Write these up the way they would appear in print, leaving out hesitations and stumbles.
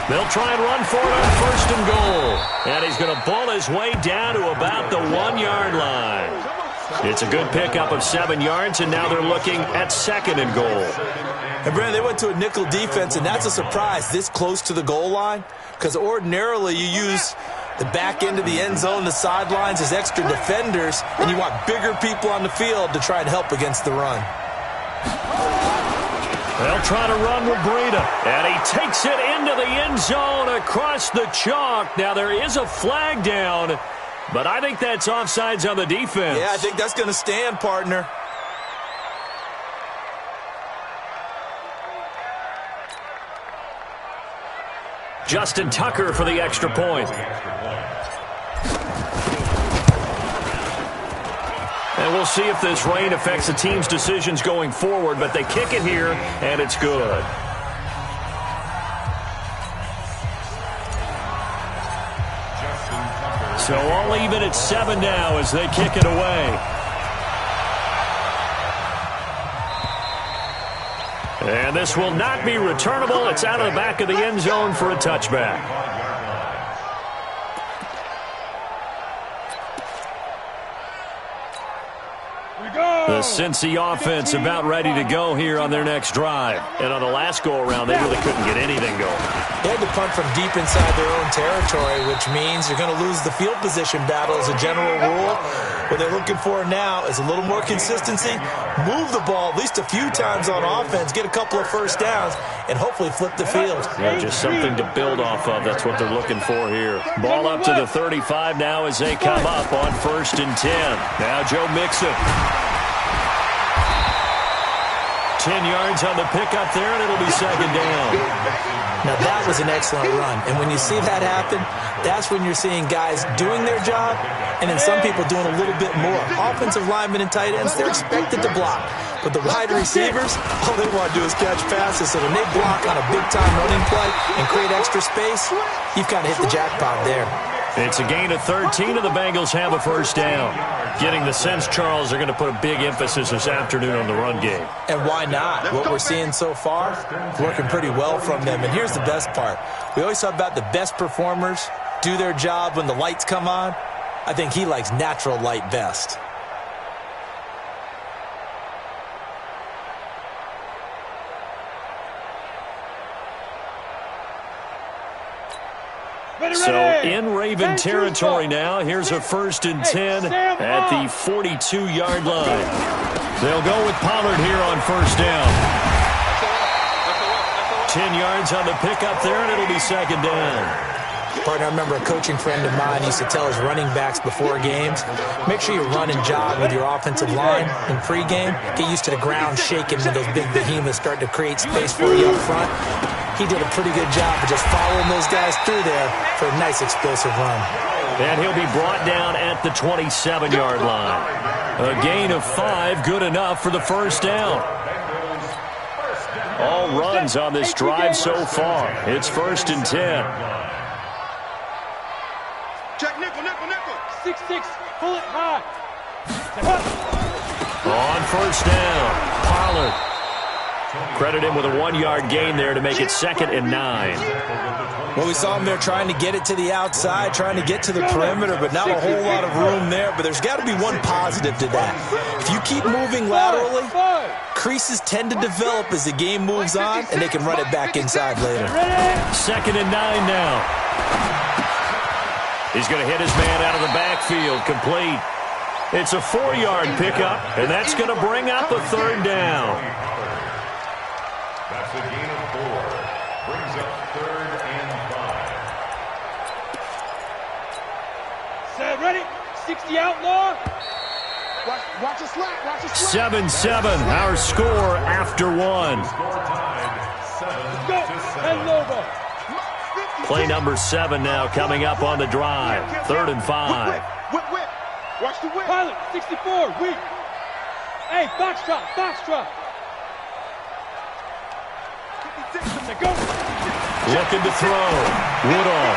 They'll try and run for it on first and goal. And he's going to ball his way down to about the 1-yard line. It's a good pickup of 7 yards, and now they're looking at second and goal. And, Brandon, they went to a nickel defense, and that's a surprise this close to the goal line, because ordinarily you use the back end of the end zone, the sidelines as extra defenders, and you want bigger people on the field to try and help against the run. They'll try to run with Breida, and he takes it into the end zone across the chalk. Now, there is a flag down, but I think that's offsides on the defense. Yeah, I think that's going to stand, partner. Justin Tucker for the extra point. And we'll see if this rain affects the team's decisions going forward, but they kick it here, and it's good. So all even at 7 now as they kick it away. And this will not be returnable. It's out of the back of the end zone for a touchback. The Cincy offense about ready to go here on their next drive. And on the last go-around, they really couldn't get anything going. They had to punt from deep inside their own territory, which means you're going to lose the field position battle as a general rule. What they're looking for now is a little more consistency, move the ball at least a few times on offense, get a couple of first downs, and hopefully flip the field. Yeah, just something to build off of. That's what they're looking for here. Ball up to the 35 now as they come up on 1st and 10. Now Joe Mixon. 10 yards on the pickup there, and it'll be second down. Now, that was an excellent run. And when you see that happen, that's when you're seeing guys doing their job and then some people doing a little bit more. Offensive linemen and tight ends, they're expected to block. But the wide receivers, all they want to do is catch passes. So when they block on a big-time running play and create extra space, you've kind of hit the jackpot there. It's a gain of 13, and the Bengals have a first down. Getting the sense, Charles, they're going to put a big emphasis this afternoon on the run game. And why not? What we're seeing so far, working pretty well from them. And here's the best part. We always talk about the best performers do their job when the lights come on. I think he likes natural light best. So in Raven territory now, here's a 1st and 10 at the 42-yard line. They'll go with Pollard here on first down. 10 yards on the pickup there, and it'll be second down. Partner, I remember a coaching friend of mine used to tell his running backs before games, make sure you run and jog with your offensive line in pregame. Get used to the ground shaking when those big behemoths start to create space for you up front. He did a pretty good job of just following those guys through there for a nice explosive run. And he'll be brought down at the 27-yard line. A gain of 5, good enough for the first down. All runs on this drive so far. It's 1st and 10. Check nickel. 6-6, pull it high. On first down, Pollard. Credit him with a 1-yard gain there to make it 2nd and 9. Well, we saw him there trying to get it to the outside, trying to get to the perimeter, but not a whole lot of room there. But there's got to be one positive to that. If you keep moving laterally, creases tend to develop as the game moves on, and they can run it back inside later. 2nd and 9 now. He's going to hit his man out of the backfield, complete. It's a 4-yard pickup, and that's going to bring up a 3rd down. That's a gain of 4. Brings up 3rd and 5. Set, ready? 60 outlaw. Watch it slap. 7-7, our score after 1. Go, and Lobo. Play number 7 now coming up on the drive. 3rd and 5. Whip. Watch the whip. Pilot, 64, weak. Hey, box drop. Go. Looking to throw. Woodall.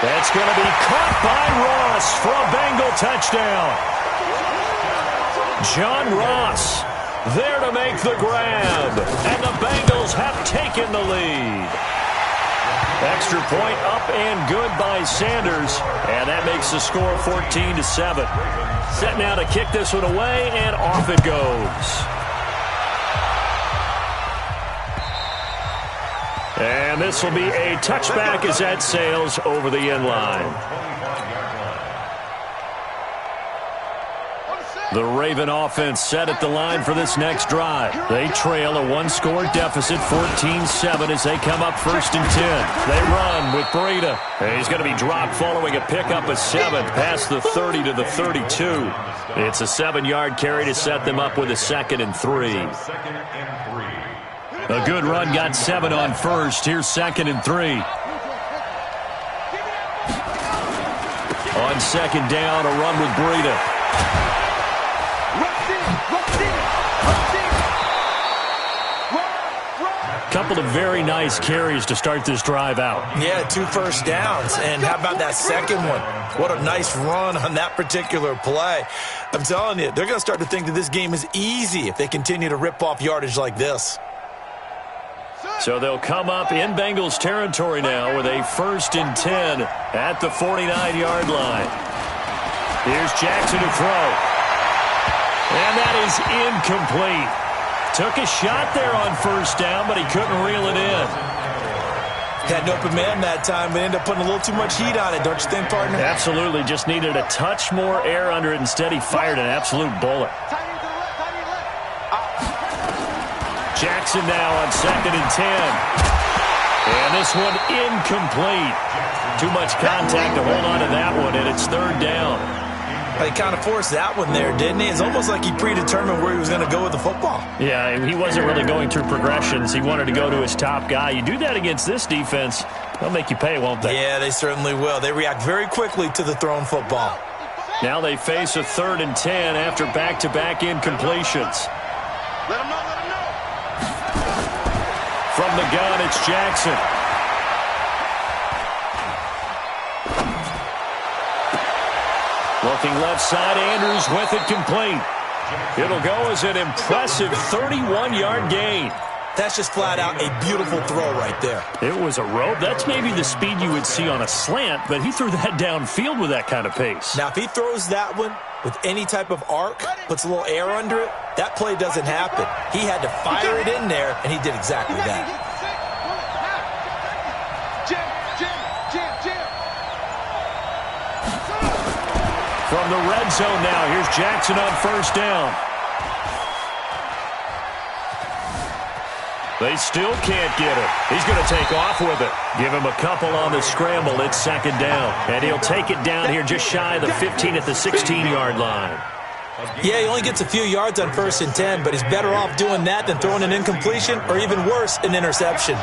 That's going to be caught by Ross for a Bengal touchdown. John Ross there to make the grab. And the Bengals have taken the lead. Extra point up and good by Sanders. And that makes the score 14-7. Set now to kick this one away, and off it goes. And this will be a touchback as that sails over the end line. The Raven offense set at the line for this next drive. They trail a one-score deficit, 14-7, as they come up 1st and 10. They run with Breida. And he's going to be dropped following a pickup of 7 past the 30 to the 32. It's a 7-yard carry to set them up with a 2nd and 3. A good run got 7 on 1st. Here's 2nd and 3. On 2nd down, a run with Breida. Couple of very nice carries to start this drive out. Yeah, 2 first downs. And how about that second one? What a nice run on that particular play. I'm telling you, they're going to start to think that this game is easy if they continue to rip off yardage like this. So they'll come up in Bengals territory now with a 1st and 10 at the 49-yard line. Here's Jackson to throw. And that is incomplete. Took a shot there on 1st down, but he couldn't reel it in. Had an open man that time, but ended up putting a little too much heat on it, don't you think, partner? Absolutely. Just needed a touch more air under it. Instead, he fired an absolute bullet. Jackson now on 2nd and 10. And this one incomplete. Too much contact to hold on to that one, and it's 3rd down. He kind of forced that one there, didn't he? It's almost like he predetermined where he was going to go with the football. Yeah, he wasn't really going through progressions. He wanted to go to his top guy. You do that against this defense, they'll make you pay, won't they? Yeah, they certainly will. They react very quickly to the thrown football. Now they face a 3rd and 10 after back-to-back incompletions. Let him know, let him know. From the gun, it's Jackson. Looking left side, Andrews with it complete. It'll go as an impressive 31-yard gain. That's just flat out a beautiful throw right there. It was a rope. That's maybe the speed you would see on a slant, but he threw that downfield with that kind of pace. Now, if he throws that one with any type of arc, puts a little air under it, that play doesn't happen. He had to fire it in there, and he did exactly that. From the red zone now, here's Jackson on 1st down. They still can't get it. He's going to take off with it. Give him a couple on the scramble. It's 2nd down. And he'll take it down here just shy of the 15 at the 16-yard line. Yeah, he only gets a few yards on 1st and 10, but he's better off doing that than throwing an incompletion or even worse, an interception.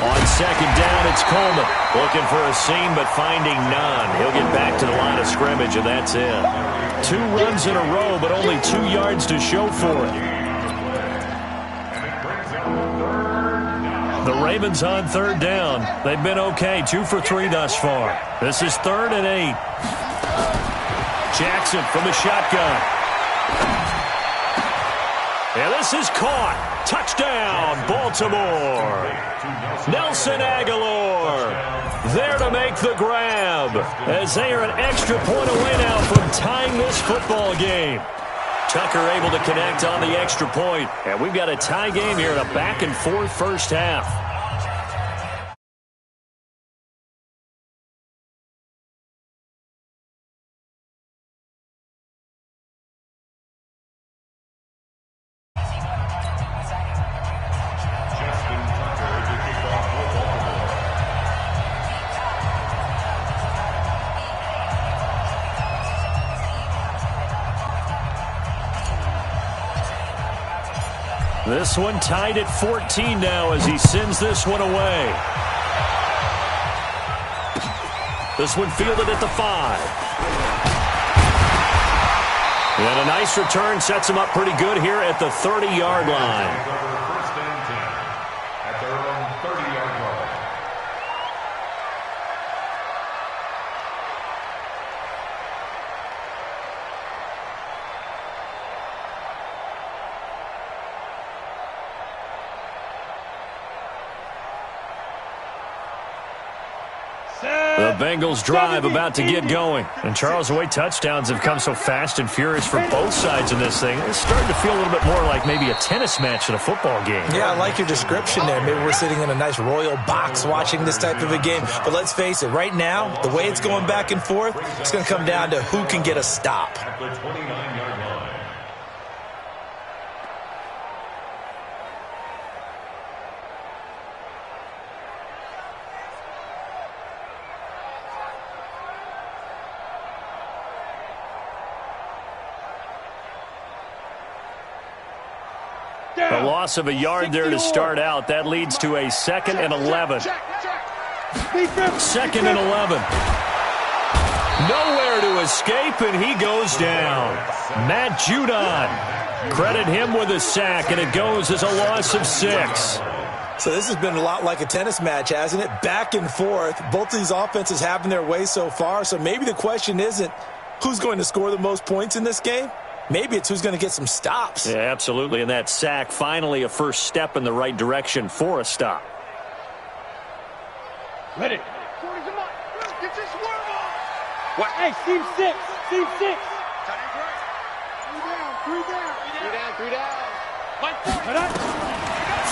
On 2nd down, it's Coleman. Looking for a seam, but finding none. He'll get back to the line of scrimmage, and that's it. 2 runs in a row, but only 2 yards to show for it. The Ravens on 3rd down. They've been okay, 2 for 3 thus far. This is 3rd and 8. Jackson from the shotgun. And this is caught. Touchdown, Baltimore. Nelson Aguilar there to make the grab as they are an extra point away now from tying this football game. Tucker able to connect on the extra point, and we've got a tie game here in a back-and-forth 1st half. This one tied at 14 now as he sends this one away. This one fielded at the 5. And a nice return sets him up pretty good here at the 30-yard line. Bengals drive about to get going. And Charles, the way touchdowns have come so fast and furious for both sides in this thing, it's starting to feel a little bit more like maybe a tennis match than a football game. Yeah, I like your description there. Maybe we're sitting in a nice royal box watching this type of a game. But let's face it, right now, the way it's going back and forth, it's going to come down to who can get a stop. The 29-yard line. A loss of a yard there to start out. That leads to a 2nd and 11. 2nd and 11. Nowhere to escape, and he goes down. Matt Judon. Credit him with a sack, and it goes as a loss of 6. So this has been a lot like a tennis match, hasn't it? Back and forth. Both of these offenses having their way so far, so maybe the question isn't who's going to score the most points in this game. Maybe it's who's going to get some stops. Yeah, absolutely. And that sack, finally a first step in the right direction for a stop. Ready. Get your swerve on. What? Hey, team 6. Team 6. Three down. Like 40.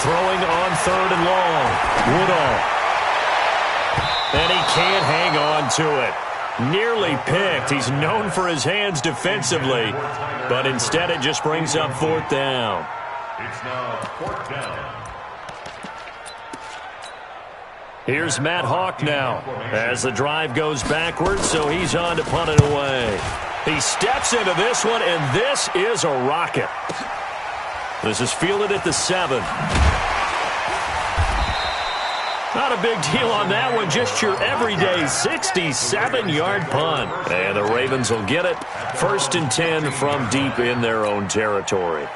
Throwing on 3rd and long. Woodall. And he can't hang on to it. Nearly picked. He's known for his hands defensively, but instead it just brings up 4th down. It's now 4th down. Here's Matt Hawk now as the drive goes backwards, so he's on to punt it away. He steps into this one, and this is a rocket. This is fielded at the 7. Not a big deal on that one, just your everyday 67-yard punt. And the Ravens will get it. 1st and 10 from deep in their own territory.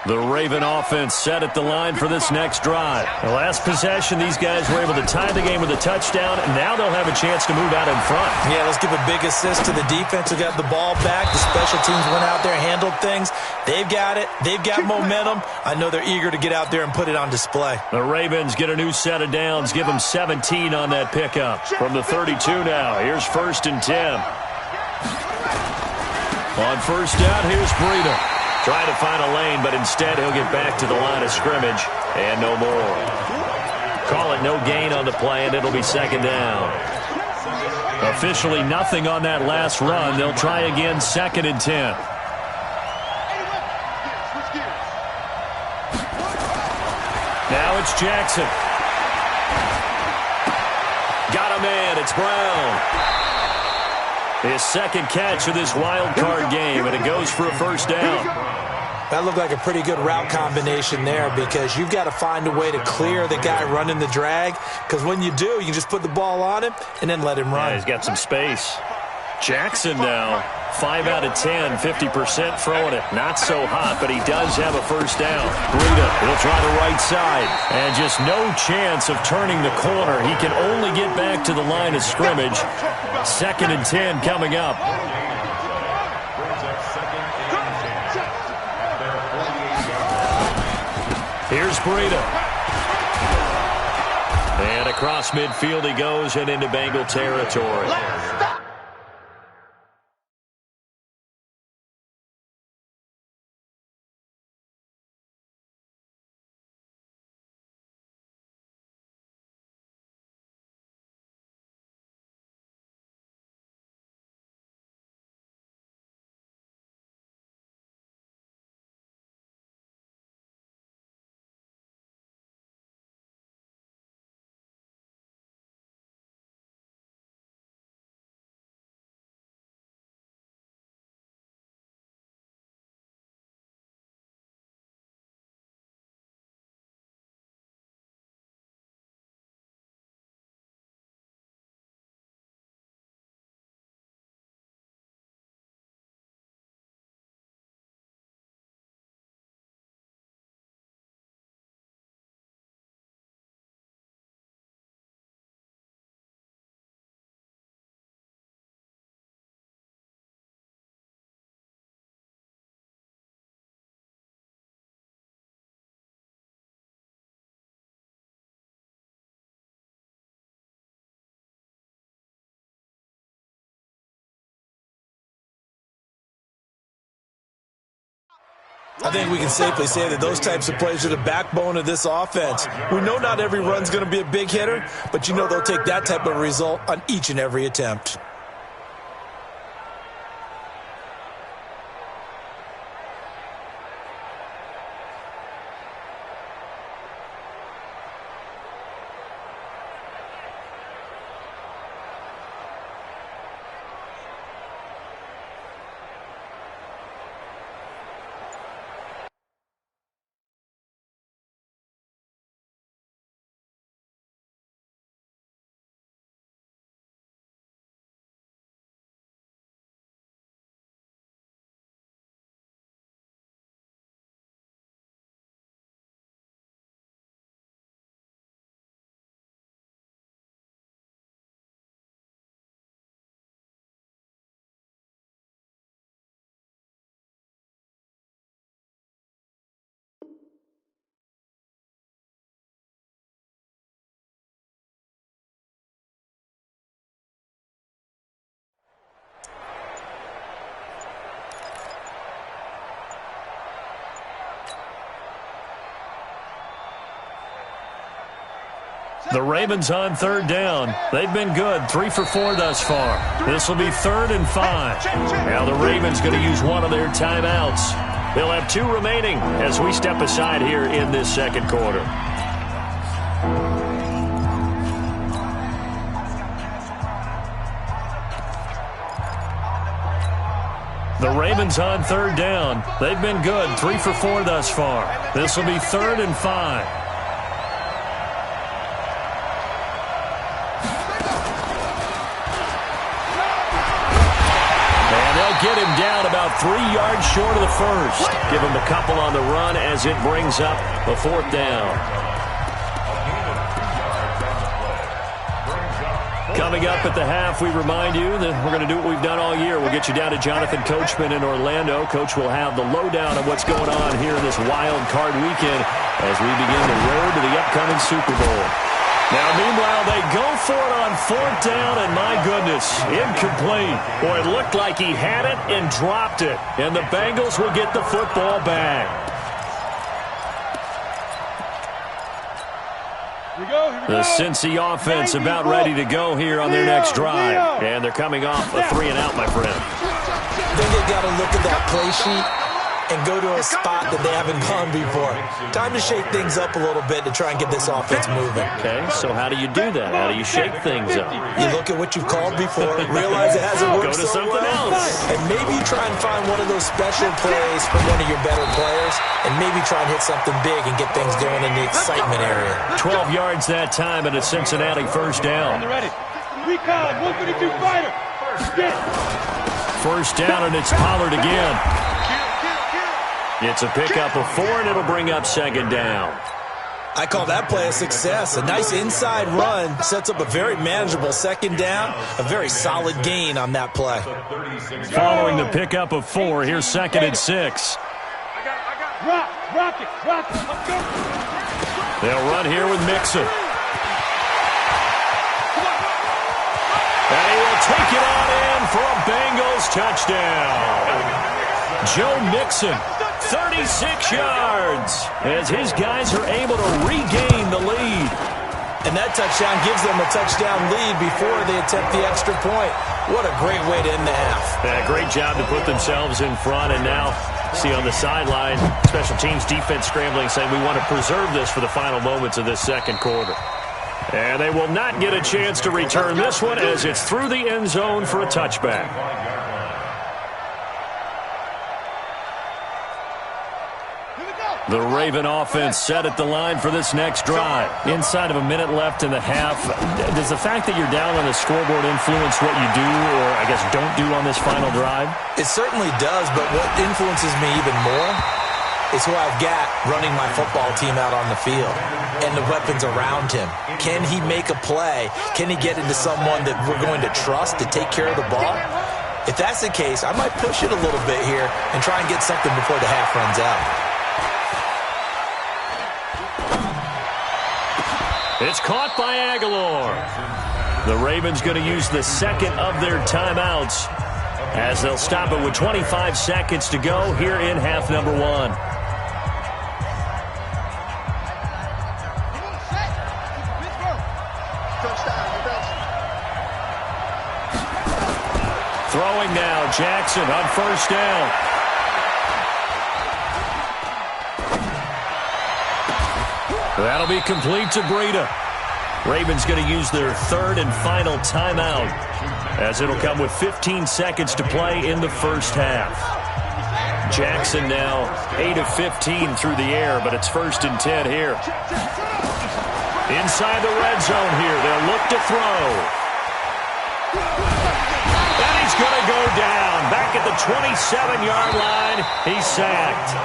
The Raven offense set at the line for this next drive. The last possession, these guys were able to tie the game with a touchdown, and now they'll have a chance to move out in front. Yeah, let's give a big assist to the defense who got the ball back. The special teams went out there, handled things. They've got it. They've got momentum. I know they're eager to get out there and put it on display. The Ravens get a new set of downs, give them 17 on that pickup. From the 32 now, here's 1st and 10. On 1st down, here's Breida. Trying to find a lane, but instead he'll get back to the line of scrimmage, and no more. Call it no gain on the play, and it'll be 2nd down. Officially nothing on that last run. They'll try again, 2nd and 10. Now it's Jackson. Got a man. It's Brown. His 2nd catch of this wild card game, and it goes for a 1st down. That looked like a pretty good route combination there because you've got to find a way to clear the guy running the drag, because when you do, you can just put the ball on him and then let him run. Yeah, he's got some space. Jackson now, 5 out of 10, 50% throwing it. Not so hot, but he does have a 1st down. Breida, he'll try the right side. And just no chance of turning the corner. He can only get back to the line of scrimmage. 2nd and 10 coming up. Here's Breida. And across midfield he goes and into Bengal territory. I think we can safely say that those types of plays are the backbone of this offense. We know not every run's going to be a big hitter, but you know they'll take that type of result on each and every attempt. The Ravens on third down. They've been good, 3 for 4 thus far. This will be 3rd and 5. Now the Ravens going to use one of their timeouts. They'll have 2 remaining as we step aside here in this second quarter. The Ravens on third down. They've been good, 3 for 4 thus far. This will be 3rd and 5. Get him down about 3 yards short of the first. Give him a couple on the run as it brings up a 4th down. Coming up at the half, we remind you that we're going to do what we've done all year. We'll get you down to Jonathan Coachman in Orlando. Coach will have the lowdown of what's going on here this wild card weekend as we begin the road to the upcoming Super Bowl. Now, meanwhile, they go for it on 4th down, and my goodness, incomplete. Boy, it looked like he had it and dropped it, and the Bengals will get the football back. The Cincy offense about ready to go here on their next drive, and they're coming off a 3-and-out, my friend. I think they've got to look at that play sheet and go to a spot that they haven't gone before. Time to shake things up a little bit to try and get this offense moving. Okay, so how do you do that? How do you shake things up? You look at what you've called before, realize it hasn't worked so well. Go to something else. And maybe you try and find one of those special plays from one of your better players, and maybe try and hit something big and get things going in the excitement area. 12 yards that time, and a Cincinnati 1st down. Recon, 152 fighter. First down, and it's Pollard again. It's a pickup of 4, and it'll bring up 2nd down. I call that play a success. A nice inside run sets up a very manageable 2nd down, a very solid gain on that play. Following the pickup of 4, here's 2nd and 6. Rock it, let's go. They'll run here with Mixon. And he will take it on in for a Bengals touchdown. Joe Mixon, 36 yards, as his guys are able to regain the lead. And that touchdown gives them a touchdown lead before they attempt the extra point. What a great way to end the half. Yeah, great job to put themselves in front, and now see on the sideline, special teams defense scrambling, saying we want to preserve this for the final moments of this second quarter. And they will not get a chance to return this one as it's through the end zone for a touchback. The Raven offense set at the line for this next drive. Inside of a minute left in the half, does the fact that you're down on the scoreboard influence what you do or, I guess, don't do on this final drive? It certainly does, but what influences me even more is who I've got running my football team out on the field and the weapons around him. Can he make a play? Can he get into someone that we're going to trust to take care of the ball? If that's the case, I might push it a little bit here and try and get something before the half runs out. It's caught by Aguilar. The Ravens going to use the second of their timeouts as they'll stop it with 25 seconds to go here in half number 1. Throwing now, Jackson on first down. That'll be complete to Breida. Ravens going to use their third and final timeout, as it'll come with 15 seconds to play in the first half. Jackson now 8 of 15 through the air, but it's 1st and 10 here. Inside the red zone here, they'll look to throw. And he's going to go down. Back at the 27-yard line, he's sacked.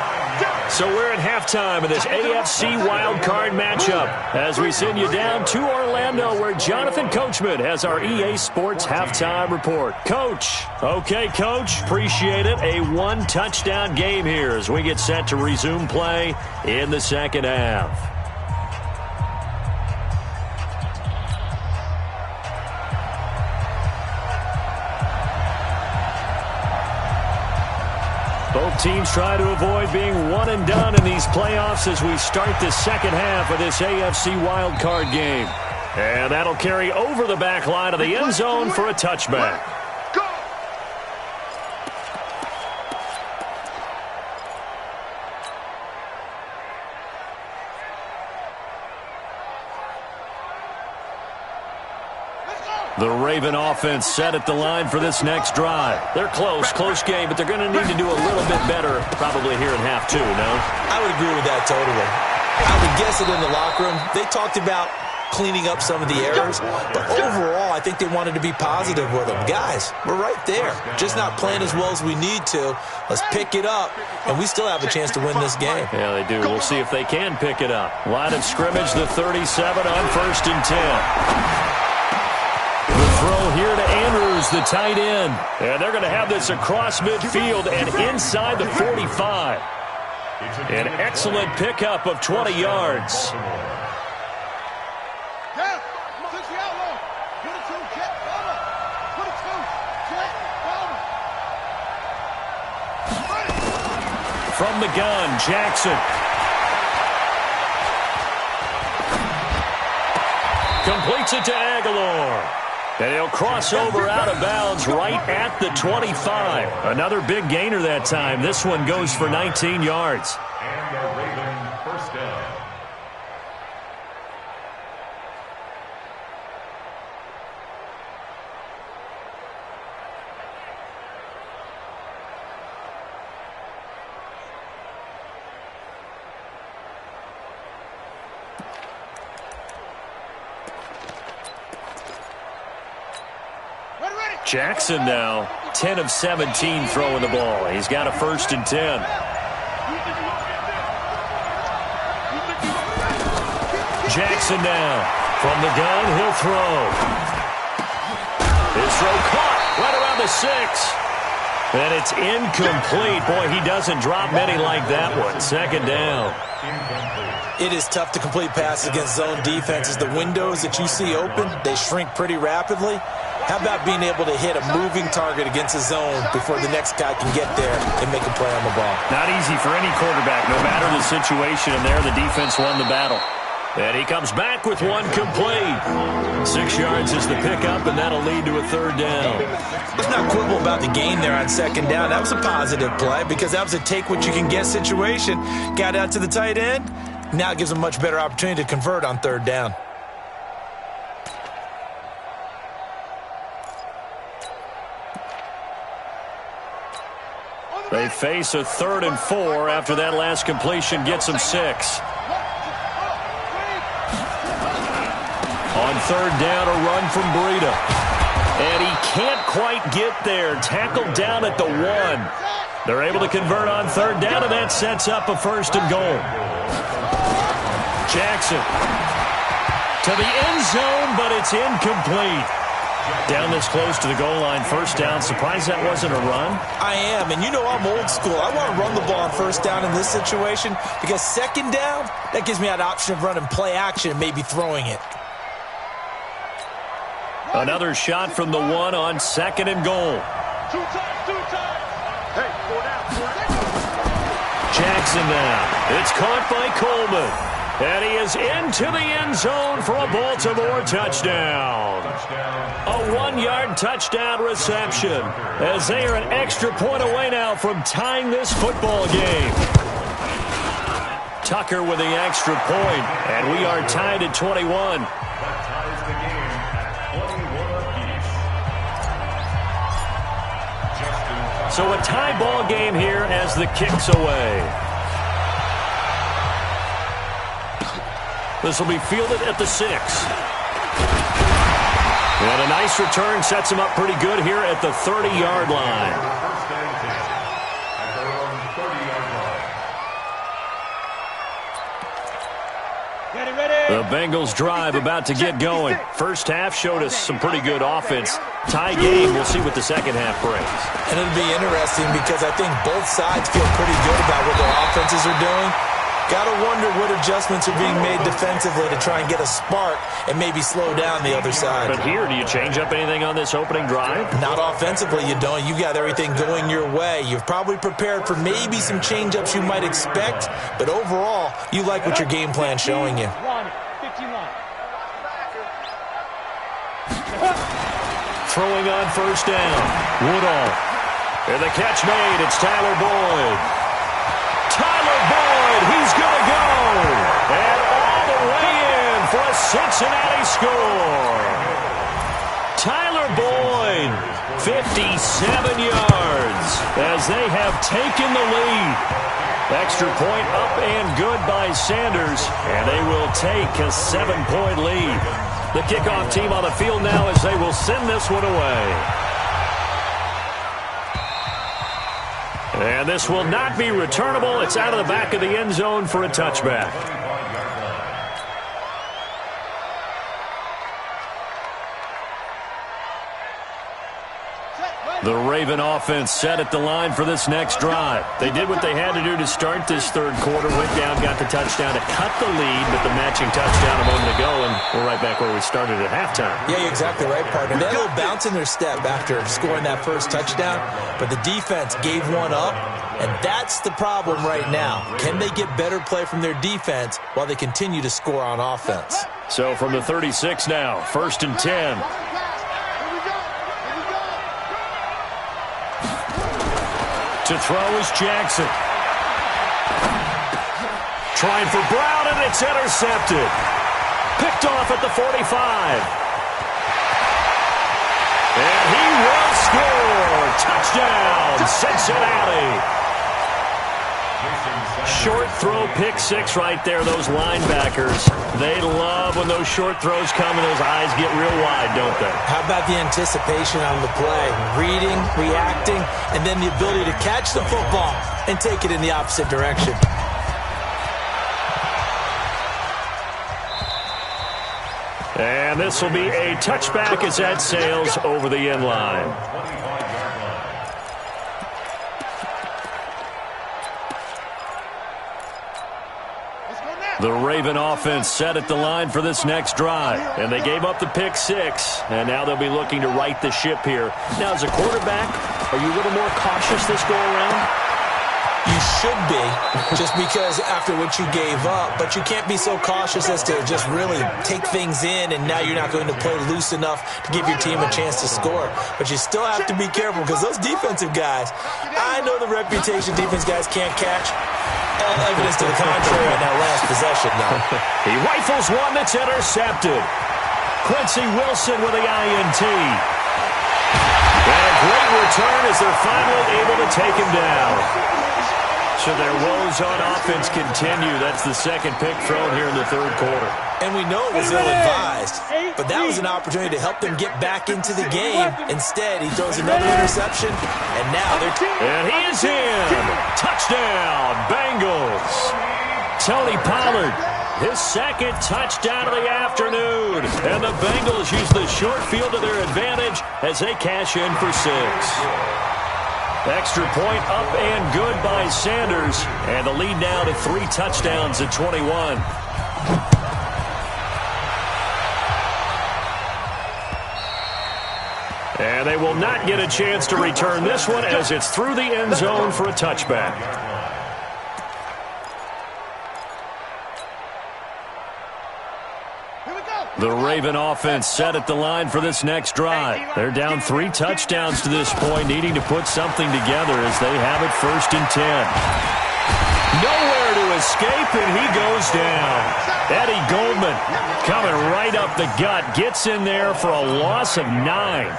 So we're at halftime of this AFC wildcard matchup as we send you down to Orlando, where Jonathan Coachman has our EA Sports halftime report. Coach. Okay, Coach. Appreciate it. A one-touchdown game here as we get set to resume play in the second half. Both teams try to avoid being one and done in these playoffs as we start the second half of this AFC wildcard game. And that'll carry over the back line of the end zone for a touchback. The Raven offense set at the line for this next drive. They're close game, but they're going to need to do a little bit better probably here in half two, no? I would agree with that totally. I would guess it in the locker room. They talked about cleaning up some of the errors, but overall, I think they wanted to be positive with them. Guys, we're right there. Just not playing as well as we need to. Let's pick it up, and we still have a chance to win this game. Yeah, they do. We'll see if they can pick it up. Line of scrimmage, the 37 on 1st and 10. The throw here to Andrews, the tight end. And they're going to have this across midfield and inside the 45. An excellent pickup of 20 yards. From the gun, Jackson. Completes it to Aguilar. And he'll cross over out of bounds right at the 25. Another big gainer that time. This one goes for 19 yards. And the Raven first down. Jackson now 10 of 17 throwing the ball. He's got a 1st and 10. Jackson now from the gun, he'll throw. His throw caught right around the 6. And it's incomplete. Boy, he doesn't drop many like that one. 2nd down. It is tough to complete passes against zone defenses. The windows that you see open, they shrink pretty rapidly. How about being able to hit a moving target against a zone before the next guy can get there and make a play on the ball? Not easy for any quarterback, no matter the situation. And there, the defense won the battle. And he comes back with one complete. 6 yards is the pickup, and that'll lead to a 3rd down. Let's not quibble about the gain there on 2nd down. That was a positive play because that was a take-what-you-can-get situation. Got out to the tight end. Now it gives them a much better opportunity to convert on 3rd down. They face a 3rd and 4 after that last completion gets them 6. On 3rd down, a run from Breida. And he can't quite get there. Tackled down at the 1. They're able to convert on 3rd down, and that sets up a 1st and goal. Jackson to the end zone, but it's incomplete. Down this close to the goal line, 1st down. Surprised that wasn't a run? I am, and you know I'm old school. I want to run the ball on 1st down in this situation because 2nd down, that gives me that option of running play action and maybe throwing it. Another shot from the 1 on 2nd and goal. Two times. Hey, 4 down. Jackson now. It's caught by Coleman. And he is into the end zone for a Baltimore touchdown. A 1-yard touchdown reception as they are an extra point away now from tying this football game. Tucker with the extra point, and we are tied at 21. That ties the game at 21 apiece. So a tie ball game here as the kick's away. This will be fielded at the 6. And a nice return sets him up pretty good here at the 30-yard line. First and 10 at their own 30-yard line. Get it ready. The Bengals drive about to get going. First half showed us some pretty good offense. Tie game, we'll see what the second half brings. And it'll be interesting because I think both sides feel pretty good about what their offenses are doing. Got to wonder what adjustments are being made defensively to try and get a spark and maybe slow down the other side. But here, do you change up anything on this opening drive? Not offensively, you don't. You've got everything going your way. You've probably prepared for maybe some change-ups you might expect, but overall, you like what your game plan's showing you. 51. Throwing on first down. Woodall. And the catch made. It's Tyler Boyd. Tyler Boyd, he's going to go. And all the way in for a Cincinnati score. Tyler Boyd, 57 yards as they have taken the lead. Extra point up and good by Sanders, and they will take a 7-point lead. The kickoff team on the field now as they will send this one away. And this will not be returnable. It's out of the back of the end zone for a touchback. The Raven offense set at the line for this next drive. They did what they had to do to start this third quarter. Went down, got the touchdown to cut the lead, but the matching touchdown a moment ago, and we're right back where we started at halftime. Yeah, you're exactly right, partner. They had a little bounce in their step after scoring that first touchdown, but the defense gave one up, and that's the problem right now. Can they get better play from their defense while they continue to score on offense? So from the 36 now, 1st and 10. To throw is Jackson. Trying for Brown, and it's intercepted. Picked off at the 45. And he will score. Touchdown, Cincinnati. Short throw, pick six right there. Those linebackers, they love when those short throws come and those eyes get real wide, don't they? How about the anticipation on the play? Reading, reacting, and then the ability to catch the football and take it in the opposite direction. And this will be a touchback as that sails over the end line. The Raven offense set at the line for this next drive. And they gave up the pick six. And now they'll be looking to right the ship here. Now, as a quarterback, are you a little more cautious this go-around? You should be, just because after what you gave up. But you can't be so cautious as to just really take things in, and now you're not going to play loose enough to give your team a chance to score. But you still have to be careful, because those defensive guys, I know the reputation defense guys can't catch. All evidence to the contrary on that last possession, though. He rifles one that's intercepted. Quincy Wilson with the INT. And a great return as they're finally able to take him down. So their woes on offense continue. That's the second pick thrown here in the third quarter. And we know it was ill-advised, but that was an opportunity to help them get back into the game. Instead, he throws another interception, and now they're... And he is in. Touchdown, Bengals. Tony Pollard, his second touchdown of the afternoon. And the Bengals use the short field to their advantage as they cash in for 6. Extra point up and good by Sanders. And the lead now to 3 touchdowns at 21. And they will not get a chance to return this one as it's through the end zone for a touchback. The Raven offense set at the line for this next drive. They're down 3 touchdowns to this point, needing to put something together as they have it 1st and 10. Nowhere to escape, and he goes down. Eddie Goldman coming right up the gut, gets in there for a loss of 9.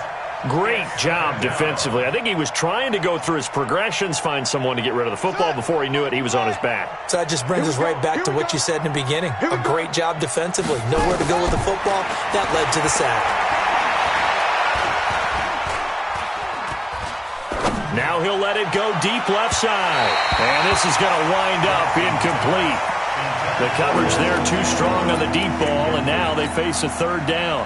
Great job defensively. I think he was trying to go through his progressions, find someone to get rid of the football. Before he knew it, he was on his back. So that just brings us right back to what you said in the beginning. A great job defensively. Nowhere to go with the football. That led to the sack. Now he'll let it go deep left side. And this is going to wind up incomplete. The coverage there too strong on the deep ball, and now they face a 3rd down.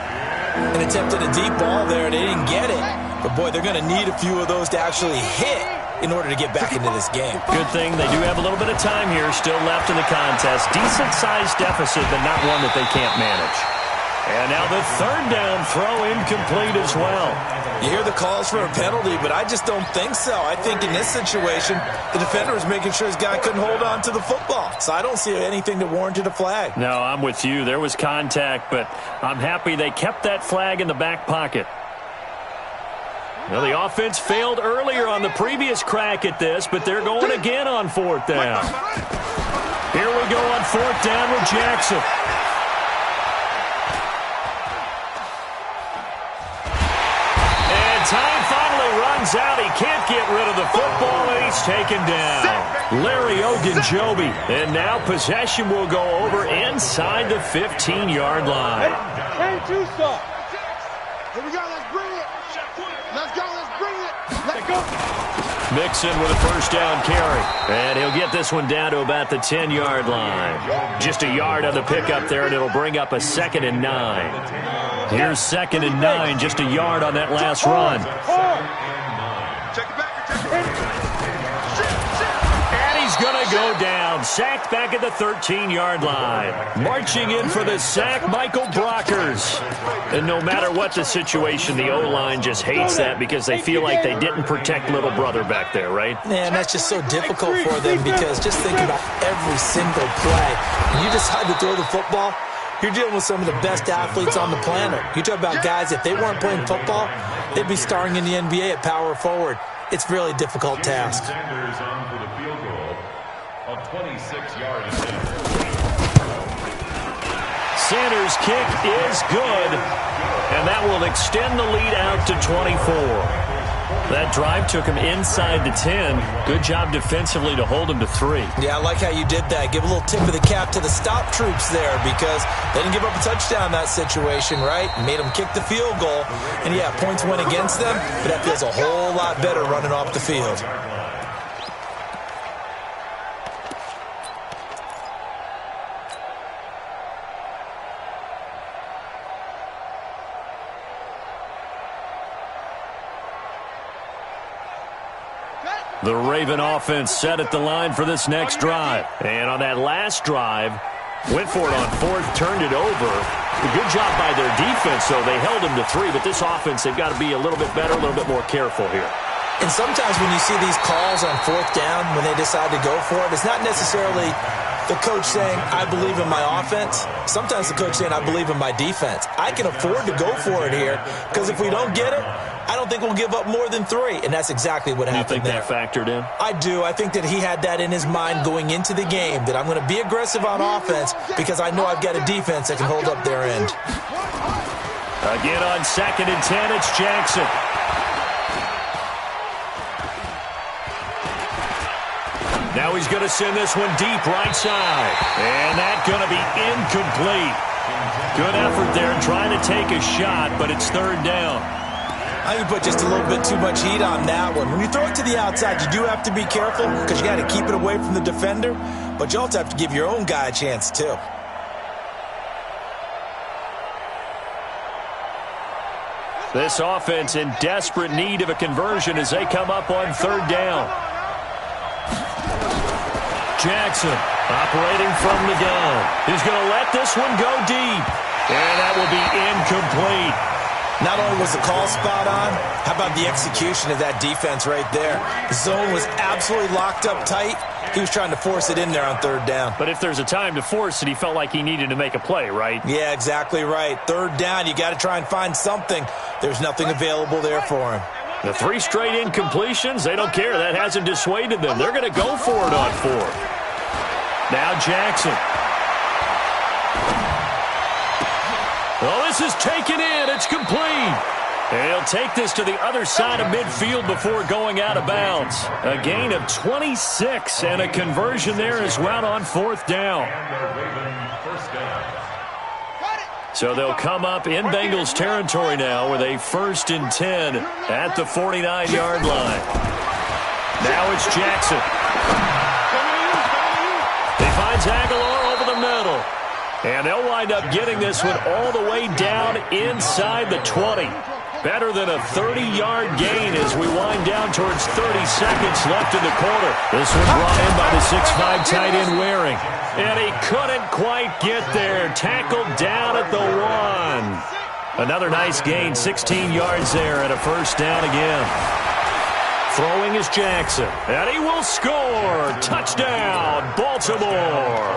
An attempt at a deep ball there, they didn't get it. But, boy, they're going to need a few of those to actually hit in order to get back into this game. Good thing they do have a little bit of time here still left in the contest. Decent-sized deficit, but not one that they can't manage. And now the 3rd down throw incomplete as well. You hear the calls for a penalty, but I just don't think so. I think in this situation, the defender was making sure his guy couldn't hold on to the football. So I don't see anything that warranted a flag. No, I'm with you. There was contact, but I'm happy they kept that flag in the back pocket. Well, the offense failed earlier on the previous crack at this, but they're going again on 4th down. Here we go on 4th down with Jackson. Time finally runs out. He can't get rid of the football, and he's taken down. Larry Ogunjobi. And now possession will go over inside the 15-yard line. Hey, too soft. Here we go. Let's bring it. Let's go. Let's bring it. Let's go. Mixon with a 1st down carry. And he'll get this one down to about the 10-yard line. Just a yard on the pickup there, and it'll bring up a 2nd and 9. Here's 2nd and 9, just a yard on that last run. And he's going to go down. Sacked back at the 13-yard line. Marching in for the sack, Michael Brockers. And no matter what the situation, the O-line just hates that because they feel like they didn't protect little brother back there, right? Man, that's just so difficult for them because just think about every single play. When you decide to throw the football, you're dealing with some of the best athletes on the planet. You talk about guys, if they weren't playing football, they'd be starring in the NBA at power forward. It's a really difficult task. Sanders' kick is good, and that will extend the lead out to 24. That drive took him inside the 10. Good job defensively to hold him to 3. Yeah, I like how you did that. Give a little tip of the cap to the stop troops there because they didn't give up a touchdown in that situation, right? Made them kick the field goal. And, yeah, points went against them, but that feels a whole lot better running off the field. The Raven offense set at the line for this next drive. And on that last drive, went for it on 4th, turned it over. A good job by their defense, though. They held him to 3, but this offense, they've got to be a little bit better, a little bit more careful here. And sometimes when you see these calls on 4th down, when they decide to go for it, it's not necessarily the coach saying, I believe in my offense. Sometimes the coach saying, I believe in my defense. I can afford to go for it here because if we don't get it, I don't think we'll give up more than 3, and that's exactly what happened there. You think that factored in? I do. I think that he had that in his mind going into the game, that I'm going to be aggressive on offense because I know I've got a defense that can hold up their end. Again on 2nd and 10, it's Jackson. Now he's going to send this one deep right side. And that's going to be incomplete. Good effort there trying to take a shot, but it's 3rd down. I think you put just a little bit too much heat on that one. When you throw it to the outside, you do have to be careful because you got to keep it away from the defender, but you also have to give your own guy a chance too. This offense in desperate need of a conversion as they come up on 3rd down. Jackson operating from the gun. He's going to let this one go deep. And that will be incomplete. Not only was the call spot on, how about the execution of that defense right there? The zone was absolutely locked up tight. He was trying to force it in there on third down. But if there's a time to force it, he felt like he needed to make a play, right? Yeah, exactly right. Third down, you got to try and find something. There's nothing available there for him. The 3 straight incompletions, they don't care. That hasn't dissuaded them. They're going to go for it on 4th. Now Jackson. Oh, this is taken in. It's complete. And he'll take this to the other side of midfield before going out of bounds. A gain of 26 and a conversion there as well on 4th down. So they'll come up in Bengals territory now with a 1st and 10 at the 49-yard line. Now it's Jackson. He finds Aguilar over the middle. And they'll wind up getting this one all the way down inside the 20. Better than a 30-yard gain as we wind down towards 30 seconds left in the quarter. This one brought in by the 6'5" tight end Waring. And he couldn't quite get there. Tackled down at the 1. Another nice gain, 16 yards there and a 1st down again. Throwing is Jackson. And he will score. Touchdown, Baltimore.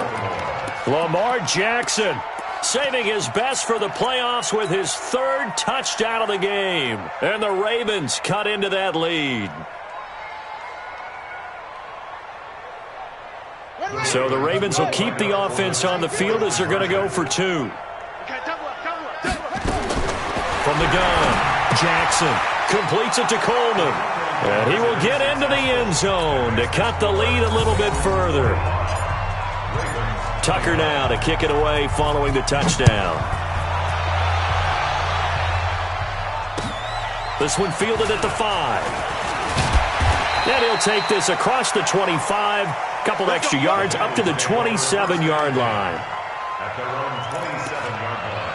Lamar Jackson saving his best for the playoffs with his 3rd touchdown of the game. And the Ravens cut into that lead. So the Ravens will keep the offense on the field as they're going to go for 2. From the gun, Jackson completes it to Coleman. And he will get into the end zone to cut the lead a little bit further. Tucker now to kick it away following the touchdown. This one fielded at the 5. And he'll take this across the 25. Couple extra yards up to the 27-yard line. At their own 27-yard line.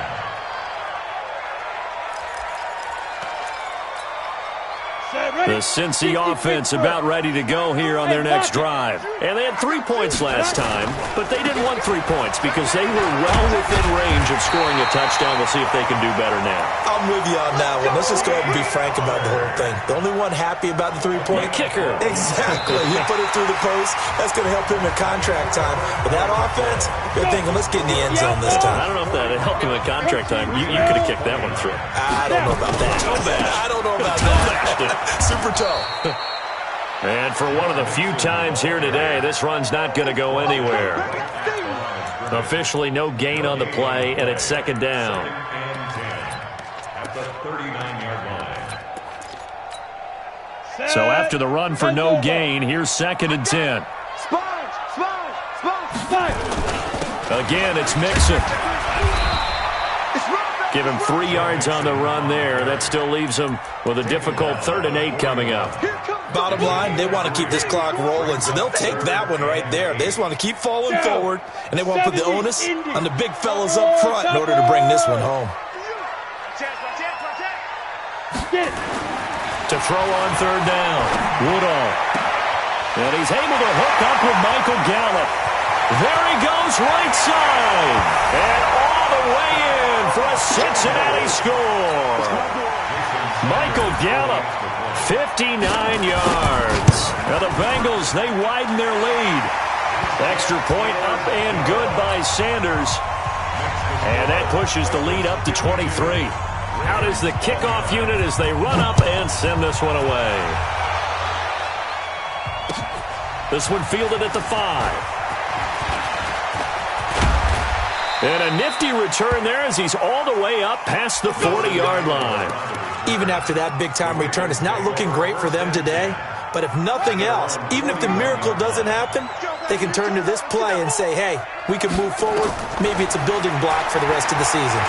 The Cincy offense about ready to go here on their next drive. And they had 3 points last time, but they didn't want 3 points because they were well within range of scoring a touchdown. We'll see if they can do better now. I'm with you on that one. Let's just go ahead and be frank about the whole thing. The only one happy about the 3-point kicker. Exactly. He put it through the post. That's going to help him in contract time. But that offense, they're thinking, let's get in the end zone this time. I don't know if that helped him in contract time. You could have kicked that one through. I don't know about that. I don't know about that. Super toe. And for one of the few times here today, this run's not going to go anywhere. Officially no gain on the play, and it's 2nd down. At the 39-yard line. So after the run for no gain, here's 2nd and 10. Again, it's Mixon. Give him 3 yards on the run there. That still leaves him with a difficult 3rd and 8 coming up. Bottom line, they want to keep this clock rolling, so they'll take that one right there. They just want to keep falling forward, and they want to put the onus on the big fellas up front in order to bring this one home. To throw on 3rd down, Woodall. And he's able to hook up with Michael Gallup. There he goes, right side. And all the way in for a Cincinnati score. Michael Gallup, 59 yards. Now the Bengals, they widen their lead. Extra point up and good by Sanders. And that pushes the lead up to 23. Out is the kickoff unit as they run up and send this one away. This one fielded at the 5. And a nifty return there as he's all the way up past the 40-yard line. Even after that big-time return, it's not looking great for them today. But if nothing else, even if the miracle doesn't happen, they can turn to this play and say, hey, we can move forward. Maybe it's a building block for the rest of the season.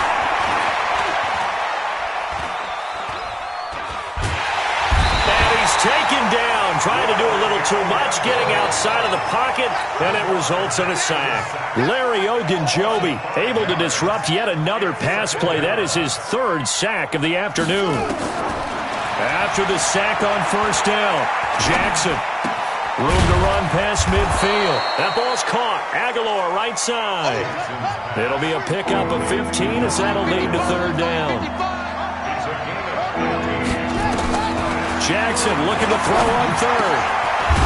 Taken down, trying to do a little too much, getting outside of the pocket, and it results in a sack. Larry Ogunjobi able to disrupt yet another pass play. That is his 3rd sack of the afternoon. After the sack on 1st down, Jackson. Room to run past midfield. That ball's caught. Aguilar right side. It'll be a pickup of 15 as that'll lead to 3rd down. Jackson looking to throw on third.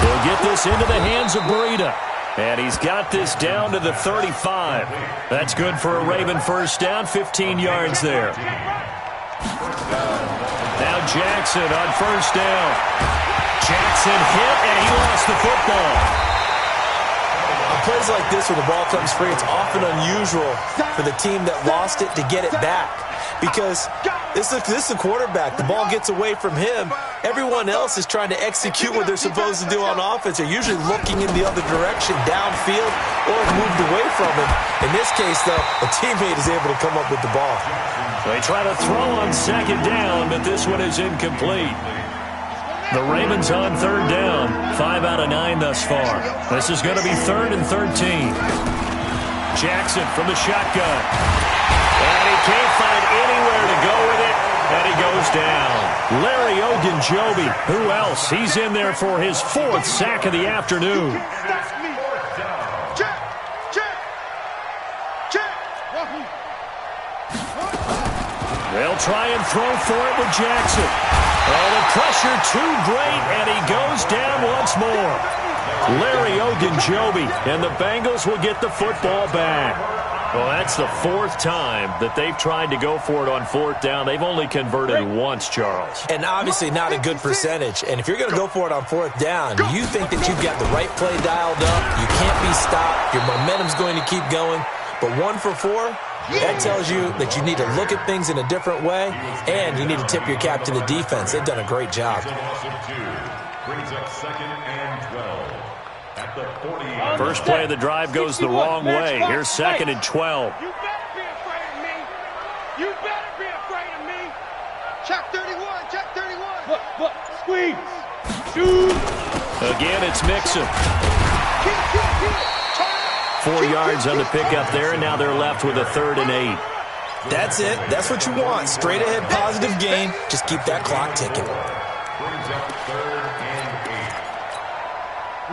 He'll get this into the hands of Breida. And he's got this down to the 35. That's good for a Raven first down, 15 yards there. Now Jackson on first down. Jackson hit, and he lost the football. On plays like this where the ball comes free, it's often unusual for the team that lost it to get it back. Because this is a quarterback. The ball gets away from him. Everyone else is trying to execute what they're supposed to do on offense. They're usually looking in the other direction, downfield, or moved away from him. In this case, though, a teammate is able to come up with the ball. They try to throw on second down, but this one is incomplete. The Ravens on third down, 5 out of 9 thus far. This is going to be 3rd and 13. Jackson from the shotgun. And he can't find anywhere to go with it, and he goes down. Larry Ogunjobi, who else? He's in there for his 4th sack of the afternoon. They'll try and throw for it with Jackson. Oh, the pressure too great, and he goes down once more. Larry Ogunjobi, and the Bengals will get the football back. Well, that's the 4th time that they've tried to go for it on 4th down. They've only converted once, Charles. And obviously not a good percentage. And if you're going to go for it on 4th down, you think that you've got the right play dialed up. You can't be stopped. Your momentum's going to keep going. But 1 for 4, that tells you that you need to look at things in a different way, and you need to tip your cap to the defense. They've done a great job. Brings up 2nd and 12. At the 40. First play of the drive goes the wrong way. Here's 2nd and 12. You better be afraid of me. You better be afraid of me. Check 31. Check 31. Look. Squeeze. Shoot. Again, it's Mixon. 4 yards on the pickup there, and now they're left with a 3rd and 8. That's it. That's what you want. Straight ahead, positive gain. Just keep that clock ticking. Brings up 3rd and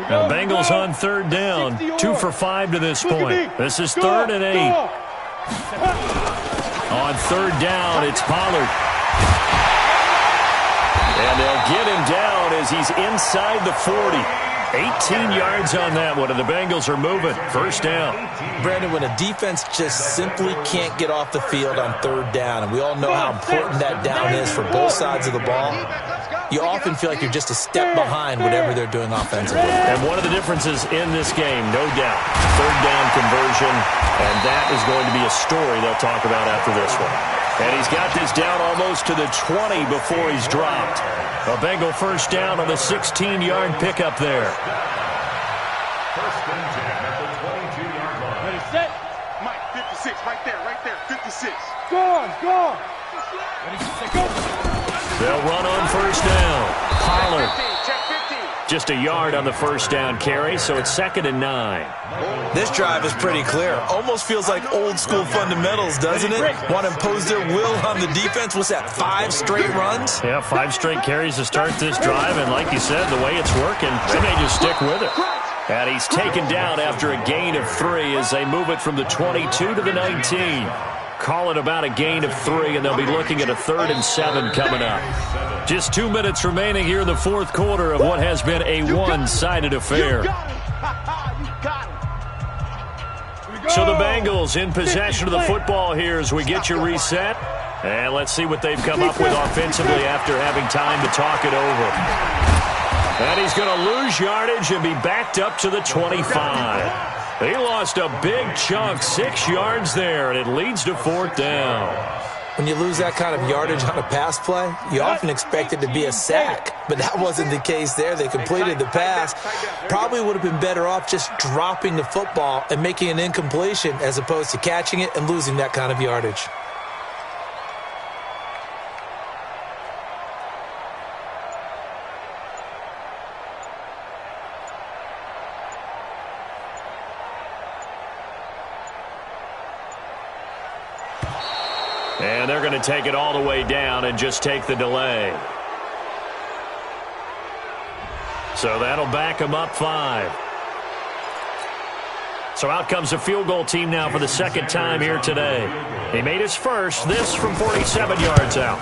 8. Now, Bengals on 3rd down, 2 for 5 to this point. This is 3rd and 8. On 3rd down, it's Pollard. And they'll get him down as he's inside the 40. 18 yards on that one, and the Bengals are moving. First down. Brandon, when a defense just simply can't get off the field on 3rd down, and we all know how important that down is for both sides of the ball, you often feel like you're just a step behind whatever they're doing offensively. And one of the differences in this game, no doubt, 3rd down conversion, and that is going to be a story they'll talk about after this one. And he's got this down almost to the 20 before he's dropped. A Bengal first down on the 16-yard pickup there. First and 10 at the 22-yard line. Ready, set. Mike, 56, right there, 56. Gone. Ready, set, go. They'll run on first down. Pollard. Check 15. Just a yard on the first down carry, so it's 2nd and 9. This drive is pretty clear. Almost feels like old-school fundamentals, doesn't it? Want to impose their will on the defense. What's that, 5 straight runs? Yeah, 5 straight carries to start this drive, and like you said, the way it's working, they may just stick with it. And he's taken down after a gain of 3 as they move it from the 22 to the 19. Call it about a gain of 3, and they'll be looking at a 3rd and 7 coming up. Just 2 minutes remaining here in the 4th quarter of what has been a one-sided affair. So the Bengals in possession of the football here as we get you reset. And let's see what they've come up with offensively after having time to talk it over. And he's going to lose yardage and be backed up to the 25. He lost a big chunk, 6 yards there, and it leads to 4th down. When you lose that kind of yardage on a pass play, you often expect it to be a sack. But that wasn't the case there. They completed the pass. Probably would have been better off just dropping the football and making an incompletion as opposed to catching it and losing that kind of yardage. And they're going to take it all the way down and just take the delay. So that'll back them up 5. So out comes the field goal team now for the 2nd time here today. He made his first, this from 47 yards out.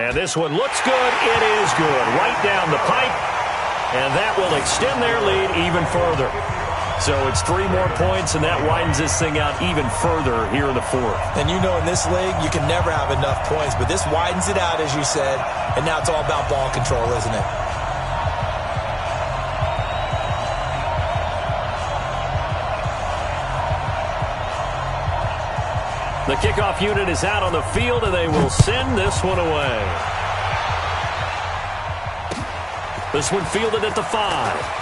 And this one looks good. It is good. Right down the pipe. And that will extend their lead even further. So it's 3 more points, and that widens this thing out even further here in the fourth. And you know in this league, you can never have enough points, but this widens it out, as you said, and now it's all about ball control, isn't it? The kickoff unit is out on the field, and they will send this one away. This one fielded at the 5.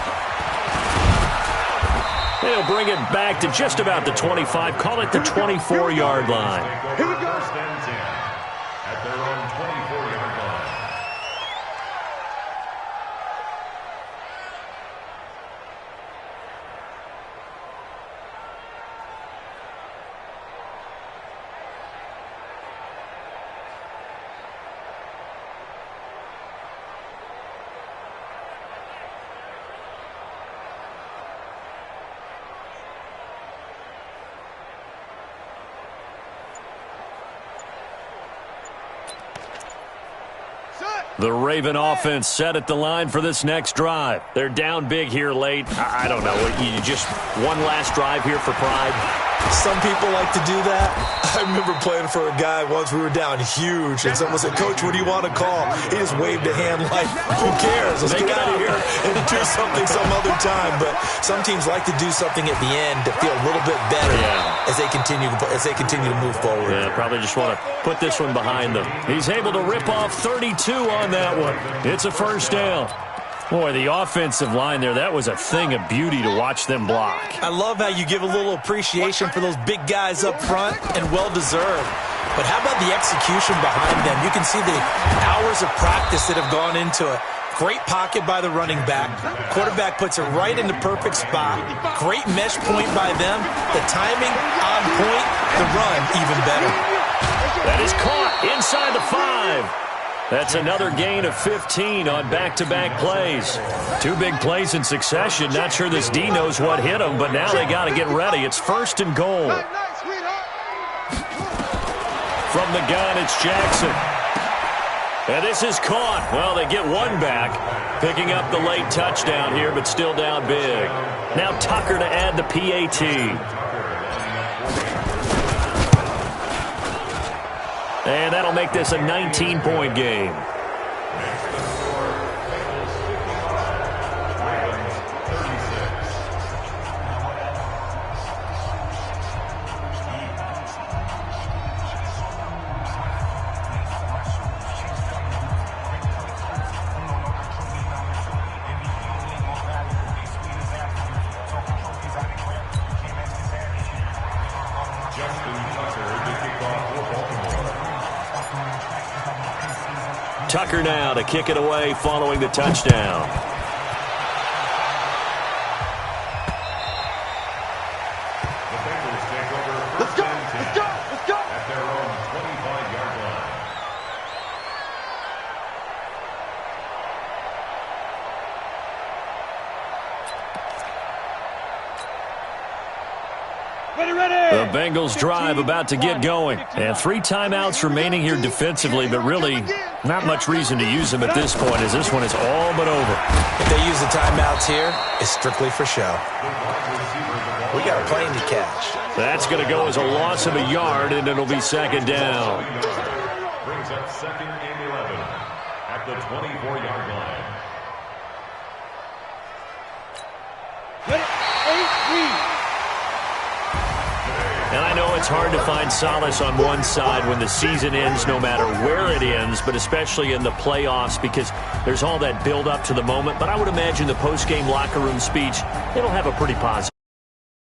They'll bring it back to just about the 25. Call it the 24-yard line. Here we go. First and 10 at their own 24-yard line. The Raven offense set at the line for this next drive. They're down big here late. I don't know. You just one last drive here for pride? Some people like to do that. I remember playing for a guy once. We were down huge, and someone said, "Coach, what do you want to call?" He just waved a hand like, "Who cares? Let's get out of here and do something some other time." But some teams like to do something at the end to feel a little bit better as they continue to move forward. Yeah, probably just want to put this one behind them. He's able to rip off 32 on that one. It's a first down. Boy, the offensive line there, that was a thing of beauty to watch them block. I love how you give a little appreciation for those big guys up front, and well-deserved. But how about the execution behind them? You can see the hours of practice that have gone into it. Great pocket by the running back. Quarterback puts it right in the perfect spot. Great mesh point by them. The timing on point. The run even better. That is caught inside the 5. That's another gain of 15 on back-to-back plays. 2 big plays in succession. Not sure this D knows what hit them, but now they got to get ready. It's 1st and goal. From the gun, it's Jackson. And this is caught. Well, they get one back, picking up the late touchdown here, but still down big. Now Tucker to add the PAT. And that'll make this a 19-point game. Tucker now to kick it away following the touchdown. The Bengals take over first and 10 at their own 25-yard line. The Bengals drive about to get going. And 3 timeouts remaining here defensively, but really not much reason to use them at this point, as this one is all but over. If they use the timeouts here, it's strictly for show. We got a plane to catch. That's going to go as a loss of a yard, and it'll be 2nd down. Brings up 2nd and 11 at the 24-yard line. And I know it's hard to find solace on one side when the season ends, no matter where it ends, but especially in the playoffs, because there's all that build up to the moment. But I would imagine the post-game locker room speech, it'll have a pretty positive.